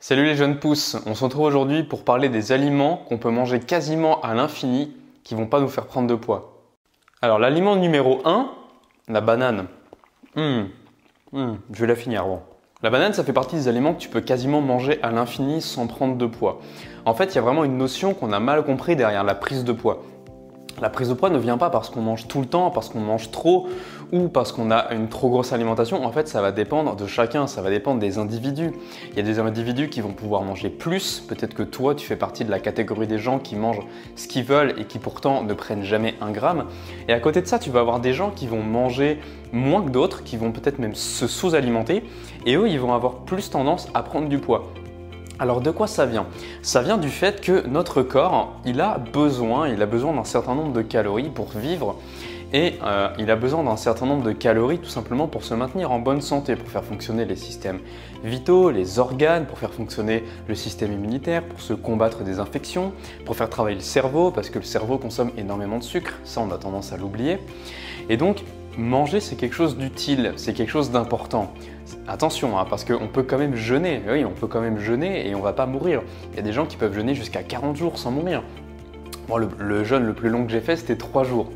Salut les jeunes pousses, on se retrouve aujourd'hui pour parler des aliments qu'on peut manger quasiment à l'infini qui vont pas nous faire prendre de poids. Alors l'aliment numéro 1, la banane. Je vais la finir avant. La banane, ça fait partie des aliments que tu peux quasiment manger à l'infini sans prendre de poids. En fait, il y a vraiment une notion qu'on a mal compris derrière la prise de poids. La prise de poids ne vient pas parce qu'on mange tout le temps, parce qu'on mange trop ou parce qu'on a une trop grosse alimentation. En fait, ça va dépendre de chacun, ça va dépendre des individus. Il y a des individus qui vont pouvoir manger plus. Peut-être que toi, tu fais partie de la catégorie des gens qui mangent ce qu'ils veulent et qui pourtant ne prennent jamais un gramme. Et à côté de ça, tu vas avoir des gens qui vont manger moins que d'autres, qui vont peut-être même se sous-alimenter. Et eux, ils vont avoir plus tendance à prendre du poids. Alors de quoi ça vient? Ça vient du fait que notre corps, il a besoin d'un certain nombre de calories pour vivre et il a besoin d'un certain nombre de calories tout simplement pour se maintenir en bonne santé, pour faire fonctionner les systèmes vitaux, les organes, pour faire fonctionner le système immunitaire, pour se combattre des infections, pour faire travailler le cerveau parce que le cerveau consomme énormément de sucre, ça on a tendance à l'oublier. Et donc manger c'est quelque chose d'utile, c'est quelque chose d'important. Attention, parce qu'on peut quand même jeûner, oui on peut quand même jeûner et on va pas mourir. Il y a des gens qui peuvent jeûner jusqu'à 40 jours sans mourir. Moi le jeûne le plus long que j'ai fait c'était 3 jours.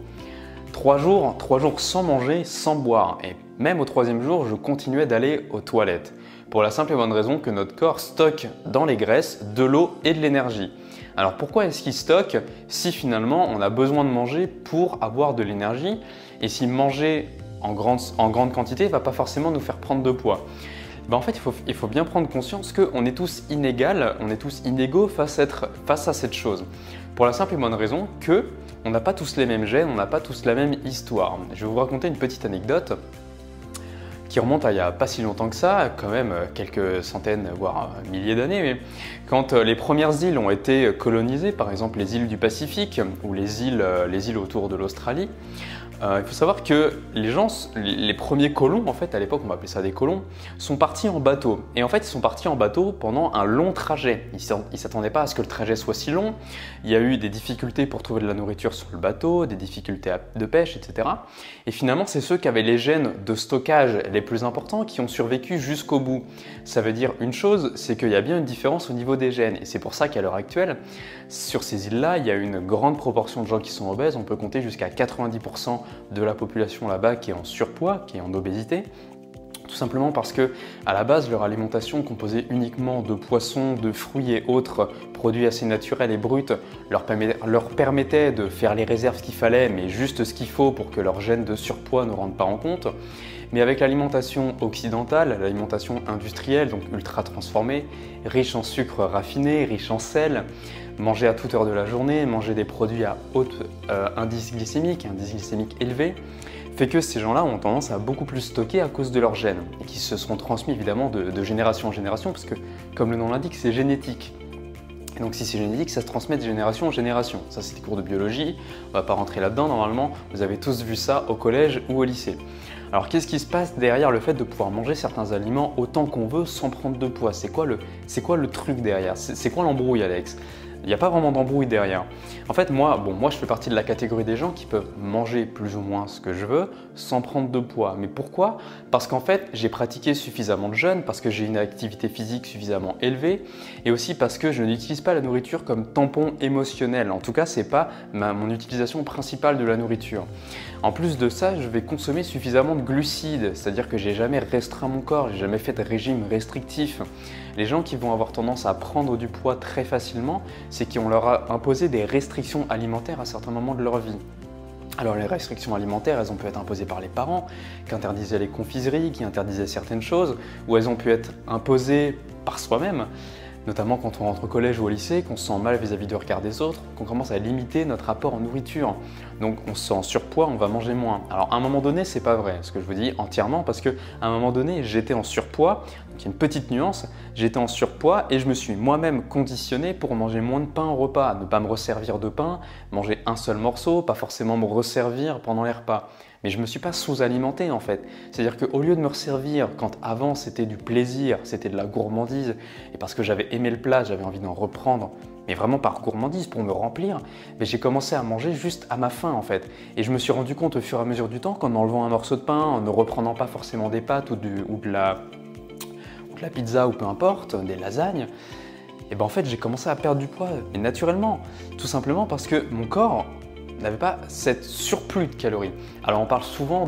3 jours sans manger, sans boire. Et même au 3e jour, je continuais d'aller aux toilettes. Pour la simple et bonne raison que notre corps stocke dans les graisses de l'eau et de l'énergie. Alors pourquoi est-ce qu'il stocke si finalement on a besoin de manger pour avoir de l'énergie et si manger en grande quantité ne va pas forcément nous faire prendre de poids? En fait, il faut bien prendre conscience qu'on est tous inégaux face à cette chose. Pour la simple et bonne raison qu'on n'a pas tous les mêmes gènes, on n'a pas tous la même histoire. Je vais vous raconter une petite anecdote qui remonte à il n'y a pas si longtemps que ça, quand même quelques centaines, voire milliers d'années. Mais quand les premières îles ont été colonisées, par exemple les îles du Pacifique ou les îles autour de l'Australie, il faut savoir que les premiers colons, en fait, à l'époque on va appeler ça des colons, sont partis en bateau. Et en fait, ils sont partis en bateau pendant un long trajet. Ils ne s'attendaient pas à ce que le trajet soit si long. Il y a eu des difficultés pour trouver de la nourriture sur le bateau, des difficultés de pêche, etc. Et finalement, c'est ceux qui avaient les gènes de stockage les plus importants qui ont survécu jusqu'au bout. Ça veut dire une chose, c'est qu'il y a bien une différence au niveau des gènes. Et c'est pour ça qu'à l'heure actuelle, sur ces îles-là, il y a une grande proportion de gens qui sont obèses. On peut compter jusqu'à 90% de la population là-bas qui est en surpoids, qui est en obésité. Tout simplement parce que, à la base, leur alimentation composée uniquement de poissons, de fruits et autres produits assez naturels et bruts leur permettait de faire les réserves qu'il fallait, mais juste ce qu'il faut pour que leurs gènes de surpoids ne rentrent pas en compte. Mais avec l'alimentation occidentale, l'alimentation industrielle, donc ultra transformée, riche en sucre raffiné, riche en sel, manger à toute heure de la journée, manger des produits à haut indice glycémique élevé, fait que ces gens-là ont tendance à beaucoup plus stocker à cause de leurs gènes et qui se seront transmis évidemment de génération en génération parce que, comme le nom l'indique, c'est génétique. Et donc si c'est génétique, ça se transmet de génération en génération. Ça, c'est des cours de biologie, on va pas rentrer là-dedans normalement, vous avez tous vu ça au collège ou au lycée. Alors qu'est-ce qui se passe derrière le fait de pouvoir manger certains aliments autant qu'on veut sans prendre de poids? C'est quoi le truc derrière? C'est quoi l'embrouille, Alex? Il n'y a pas vraiment d'embrouille derrière. En fait, moi, je fais partie de la catégorie des gens qui peuvent manger plus ou moins ce que je veux sans prendre de poids. Mais pourquoi? Parce qu'en fait, j'ai pratiqué suffisamment de jeûne, parce que j'ai une activité physique suffisamment élevée et aussi parce que je n'utilise pas la nourriture comme tampon émotionnel. En tout cas, ce n'est pas mon utilisation principale de la nourriture. En plus de ça, je vais consommer suffisamment de glucides, c'est-à-dire que j'ai jamais restreint mon corps, j'ai jamais fait de régime restrictif. Les gens qui vont avoir tendance à prendre du poids très facilement, c'est qu'on leur a imposé des restrictions alimentaires à certains moments de leur vie. Alors les restrictions alimentaires, elles ont pu être imposées par les parents, qui interdisaient les confiseries, qui interdisaient certaines choses, ou elles ont pu être imposées par soi-même, notamment quand on rentre au collège ou au lycée, qu'on se sent mal vis-à-vis du regard des autres, qu'on commence à limiter notre rapport en nourriture. Donc on se sent en surpoids, on va manger moins. Alors à un moment donné, c'est pas vrai, ce que je vous dis entièrement, parce qu'à un moment donné, j'étais en surpoids, donc il y a une petite nuance, j'étais en surpoids et je me suis moi-même conditionné pour manger moins de pain au repas, ne pas me resservir de pain, manger un seul morceau, pas forcément me resservir pendant les repas. Mais je ne me suis pas sous-alimenté en fait. C'est-à-dire qu'au lieu de me resservir, quand avant c'était du plaisir, c'était de la gourmandise, et parce que j'avais aimé le plat, j'avais envie d'en reprendre, mais vraiment par gourmandise, pour me remplir, j'ai commencé à manger juste à ma faim en fait. Et je me suis rendu compte au fur et à mesure du temps qu'en enlevant un morceau de pain, en ne reprenant pas forcément des pâtes ou de donc la pizza ou peu importe, des lasagnes, et ben en fait j'ai commencé à perdre du poids, mais naturellement, tout simplement parce que mon corps n'avait pas cette surplus de calories. Alors on parle souvent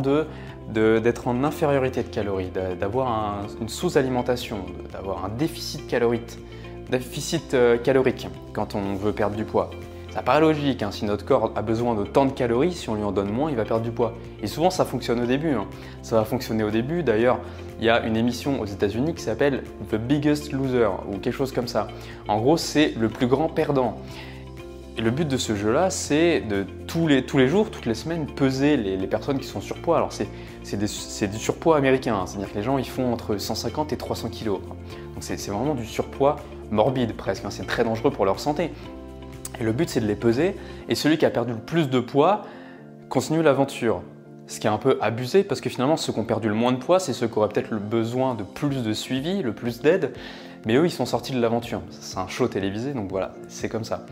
d'être en infériorité de calories, d'avoir une sous-alimentation, d'avoir un déficit calorique quand on veut perdre du poids. Ça paraît logique, hein, si notre corps a besoin de tant de calories, si on lui en donne moins, il va perdre du poids. Et souvent ça fonctionne au début, hein. Ça va fonctionner au début. D'ailleurs, il y a une émission aux États-Unis qui s'appelle The Biggest Loser ou quelque chose comme ça. En gros, c'est le plus grand perdant. Et le but de ce jeu-là, c'est de tous les jours, toutes les semaines, peser les personnes qui sont surpoids. Alors c'est du surpoids américain, hein. C'est-à-dire que les gens ils font entre 150 et 300 kilos. Donc c'est vraiment du surpoids morbide presque, hein. C'est très dangereux pour leur santé. Et le but c'est de les peser, et celui qui a perdu le plus de poids continue l'aventure. Ce qui est un peu abusé parce que finalement ceux qui ont perdu le moins de poids, c'est ceux qui auraient peut-être le besoin de plus de suivi, le plus d'aide, mais eux ils sont sortis de l'aventure. C'est un show télévisé, donc voilà, c'est comme ça.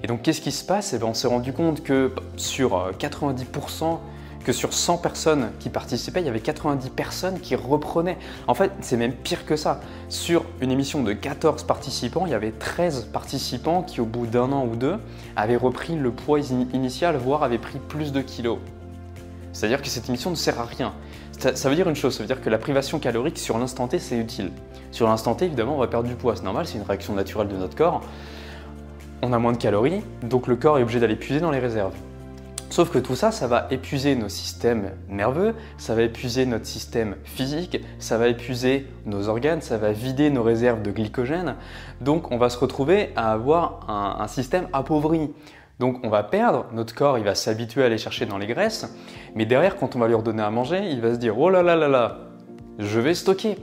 Et donc qu'est-ce qui se passe? On s'est rendu compte que sur 90%, que sur 100 personnes qui participaient, il y avait 90 personnes qui reprenaient. En fait, c'est même pire que ça. Sur une émission de 14 participants, il y avait 13 participants qui, au bout d'un an ou deux, avaient repris le poids initial, voire avaient pris plus de kilos. C'est-à-dire que cette émission ne sert à rien. Ça veut dire une chose, ça veut dire que la privation calorique sur l'instant T, c'est utile. Sur l'instant T, évidemment, on va perdre du poids, c'est normal, c'est une réaction naturelle de notre corps. On a moins de calories, donc le corps est obligé d'aller puiser dans les réserves. Sauf que tout ça, ça va épuiser nos systèmes nerveux, ça va épuiser notre système physique, ça va épuiser nos organes, ça va vider nos réserves de glycogène. Donc on va se retrouver à avoir un système appauvri. Donc on va perdre, notre corps il va s'habituer à aller chercher dans les graisses, mais derrière quand on va lui redonner à manger, il va se dire « Oh là là là là, je vais stocker ».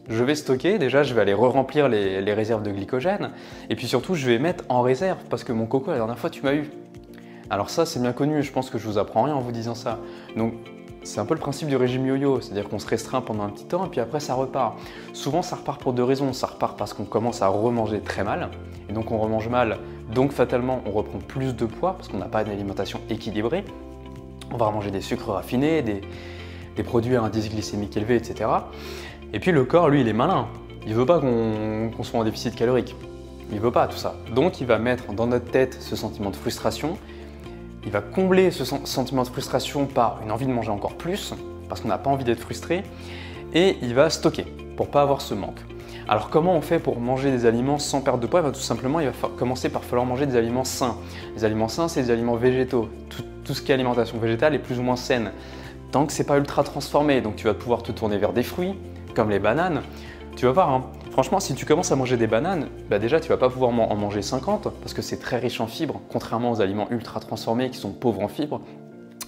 Je vais stocker, déjà je vais aller re-remplir les réserves de glycogène, et puis surtout je vais mettre en réserve, parce que mon coco la dernière fois tu m'as eu. Alors ça c'est bien connu, je pense que je vous apprends rien en vous disant ça. Donc c'est un peu le principe du régime yo-yo, c'est-à-dire qu'on se restreint pendant un petit temps et puis après ça repart. Souvent ça repart pour deux raisons, ça repart parce qu'on commence à remanger très mal, et donc on remange mal, donc fatalement on reprend plus de poids parce qu'on n'a pas une alimentation équilibrée. On va manger des sucres raffinés, des produits à indice glycémique élevé, etc. Et puis le corps, lui, il est malin. Il veut pas qu'on soit en déficit calorique. Il veut pas tout ça. Donc il va mettre dans notre tête ce sentiment de frustration. Il va combler ce sentiment de frustration par une envie de manger encore plus, parce qu'on n'a pas envie d'être frustré. Et il va stocker pour pas avoir ce manque. Alors comment on fait pour manger des aliments sans perdre de poids? Tout simplement, il va commencer par falloir manger des aliments sains. Les aliments sains, c'est des aliments végétaux. Tout ce qui est alimentation végétale est plus ou moins saine. Tant que c'est pas ultra transformé, donc tu vas pouvoir te tourner vers des fruits, comme les bananes. Tu vas voir, hein, franchement, si tu commences à manger des bananes, déjà tu vas pas pouvoir en manger 50 parce que c'est très riche en fibres, contrairement aux aliments ultra transformés qui sont pauvres en fibres.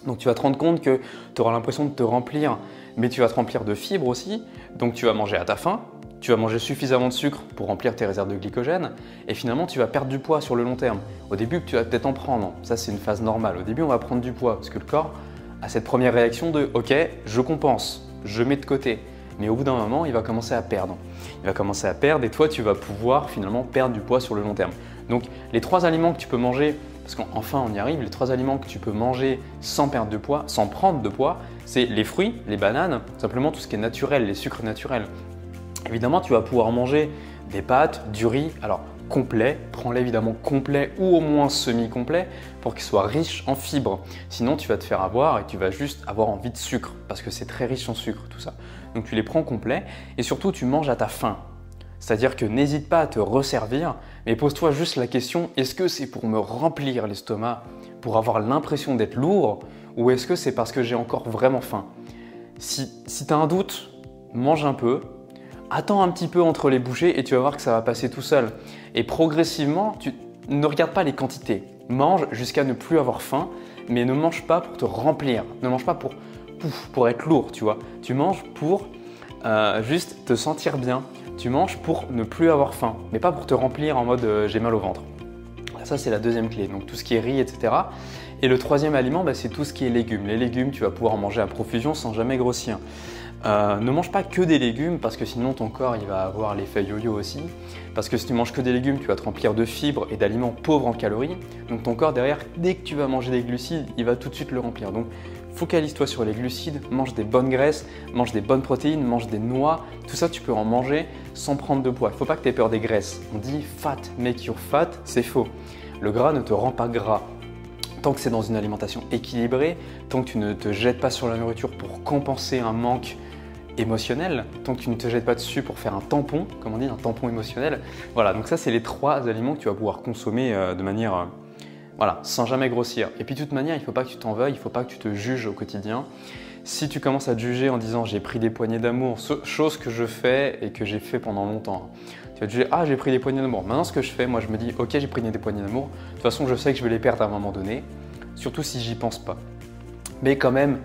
Donc tu vas te rendre compte que tu auras l'impression de te remplir, mais tu vas te remplir de fibres aussi. Donc tu vas manger à ta faim, tu vas manger suffisamment de sucre pour remplir tes réserves de glycogène et finalement tu vas perdre du poids sur le long terme. Au début, tu vas peut-être en prendre, ça c'est une phase normale. Au début, on va prendre du poids parce que le corps a cette première réaction de « Ok, je compense, je mets de côté ». Mais au bout d'un moment, il va commencer à perdre. Il va commencer à perdre et toi, tu vas pouvoir finalement perdre du poids sur le long terme. Donc, les 3 aliments que tu peux manger, parce qu'enfin on y arrive, les 3 aliments que tu peux manger sans perdre de poids, sans prendre de poids, c'est les fruits, les bananes, simplement tout ce qui est naturel, les sucres naturels. Évidemment, tu vas pouvoir manger des pâtes, du riz, alors complet, prends-les évidemment complet ou au moins semi-complet pour qu'il soit riche en fibres. Sinon, tu vas te faire avoir et tu vas juste avoir envie de sucre parce que c'est très riche en sucre tout ça. Donc tu les prends complets et surtout tu manges à ta faim. C'est-à-dire que n'hésite pas à te resservir, mais pose-toi juste la question, est-ce que c'est pour me remplir l'estomac, pour avoir l'impression d'être lourd, ou est-ce que c'est parce que j'ai encore vraiment faim? Si tu as un doute, mange un peu, attends un petit peu entre les bouchées et tu vas voir que ça va passer tout seul. Et progressivement, ne regarde pas les quantités. Mange jusqu'à ne plus avoir faim, mais ne mange pas pour te remplir. Ne mange pas pour être lourd, tu vois. Tu manges pour juste te sentir bien. Tu manges pour ne plus avoir faim, mais pas pour te remplir en mode j'ai mal au ventre. Ça, c'est la deuxième clé. Donc tout ce qui est riz, etc. Et le troisième aliment, c'est tout ce qui est légumes. Les légumes, tu vas pouvoir en manger à profusion sans jamais grossir. Ne mange pas que des légumes parce que sinon ton corps il va avoir l'effet yo-yo aussi. Parce que si tu manges que des légumes, tu vas te remplir de fibres et d'aliments pauvres en calories. Donc ton corps derrière, dès que tu vas manger des glucides, il va tout de suite le remplir. Donc focalise-toi sur les glucides, mange des bonnes graisses, mange des bonnes protéines, mange des noix. Tout ça tu peux en manger sans prendre de poids. Il ne faut pas que tu aies peur des graisses. On dit fat make you fat, c'est faux. Le gras ne te rend pas gras. Tant que c'est dans une alimentation équilibrée, tant que tu ne te jettes pas sur la nourriture pour compenser un manque émotionnel, tant que tu ne te jettes pas dessus pour faire un tampon, comme on dit, un tampon émotionnel. Voilà, donc ça c'est les 3 aliments que tu vas pouvoir consommer de manière, voilà, sans jamais grossir. Et puis de toute manière, il ne faut pas que tu t'en veuilles, il ne faut pas que tu te juges au quotidien. Si tu commences à te juger en disant j'ai pris des poignées d'amour, chose que je fais et que j'ai fait pendant longtemps, tu vas te juger, ah j'ai pris des poignées d'amour. Maintenant ce que je fais, moi je me dis, ok j'ai pris des poignées d'amour, de toute façon je sais que je vais les perdre à un moment donné, surtout si j'y pense pas. Mais quand même,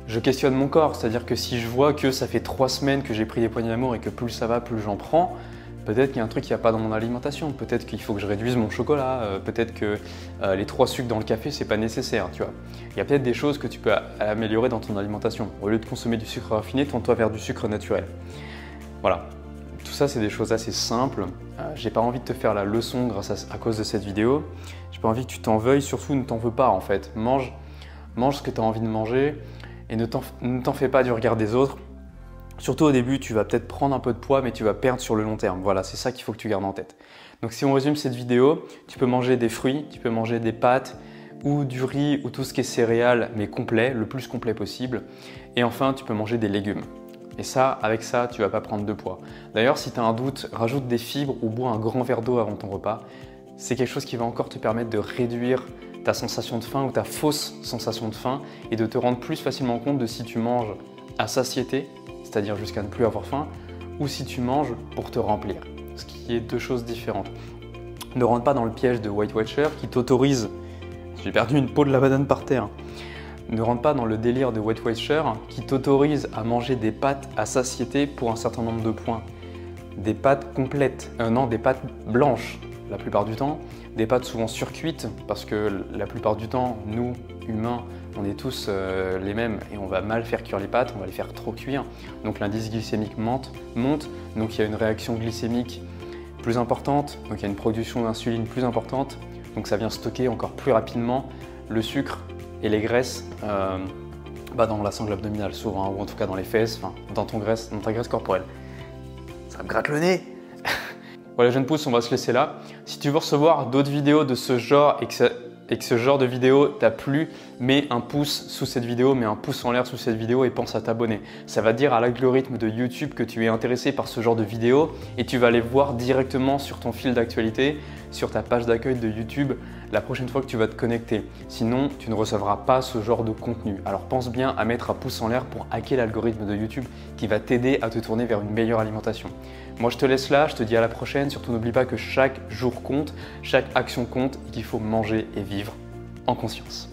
je questionne mon corps, c'est-à-dire que si je vois que ça fait 3 semaines que j'ai pris des poignées d'amour et que plus ça va, plus j'en prends, peut-être qu'il y a un truc qui ne va pas dans mon alimentation, peut-être qu'il faut que je réduise mon chocolat, peut-être que les 3 sucres dans le café, c'est pas nécessaire, tu vois. Il y a peut-être des choses que tu peux améliorer dans ton alimentation. Au lieu de consommer du sucre raffiné, tourne-toi vers du sucre naturel. Voilà. Tout ça, c'est des choses assez simples. J'ai pas envie de te faire la leçon à cause de cette vidéo. J'ai pas envie que tu t'en veuilles, surtout ne t'en veux pas en fait. Mange ce que tu as envie de manger et ne t'en fais pas du regard des autres. Surtout au début, tu vas peut-être prendre un peu de poids, mais tu vas perdre sur le long terme. Voilà, c'est ça qu'il faut que tu gardes en tête. Donc si on résume cette vidéo, tu peux manger des fruits, tu peux manger des pâtes ou du riz ou tout ce qui est céréales, mais complet, le plus complet possible. Et enfin, tu peux manger des légumes. Et ça, avec ça, tu ne vas pas prendre de poids. D'ailleurs, si tu as un doute, rajoute des fibres ou bois un grand verre d'eau avant ton repas. C'est quelque chose qui va encore te permettre de réduire ta sensation de faim ou ta fausse sensation de faim et de te rendre plus facilement compte de si tu manges à satiété, c'est-à-dire jusqu'à ne plus avoir faim, ou si tu manges pour te remplir, ce qui est 2 choses différentes. Ne rentre pas dans le piège de Weight Watcher qui t'autorise, j'ai perdu une peau de la banane par terre, ne rentre pas dans le délire de Weight Watcher qui t'autorise à manger des pâtes à satiété pour un certain nombre de points. Des pâtes complètes, non, des pâtes blanches la plupart du temps, des pâtes souvent surcuites parce que la plupart du temps, nous, humains, on est tous les mêmes et on va mal faire cuire les pâtes, on va les faire trop cuire. Donc l'indice glycémique monte, donc il y a une réaction glycémique plus importante, donc il y a une production d'insuline plus importante, donc ça vient stocker encore plus rapidement le sucre et les graisses dans la sangle abdominale souvent, ou en tout cas dans les fesses, dans ta graisse corporelle. Ça me gratte le nez. Voilà, jeune pouce, on va se laisser là. Si tu veux recevoir d'autres vidéos de ce genre et que ce genre de vidéo t'a plu, mets un pouce sous cette vidéo, mets un pouce en l'air sous cette vidéo et pense à t'abonner. Ça va dire à l'algorithme de YouTube que tu es intéressé par ce genre de vidéo et tu vas les voir directement sur ton fil d'actualité, sur ta page d'accueil de YouTube la prochaine fois que tu vas te connecter. Sinon, tu ne recevras pas ce genre de contenu. Alors pense bien à mettre un pouce en l'air pour hacker l'algorithme de YouTube qui va t'aider à te tourner vers une meilleure alimentation. Moi, je te laisse là, je te dis à la prochaine. Surtout, n'oublie pas que chaque jour compte, chaque action compte et qu'il faut manger et vivre en conscience.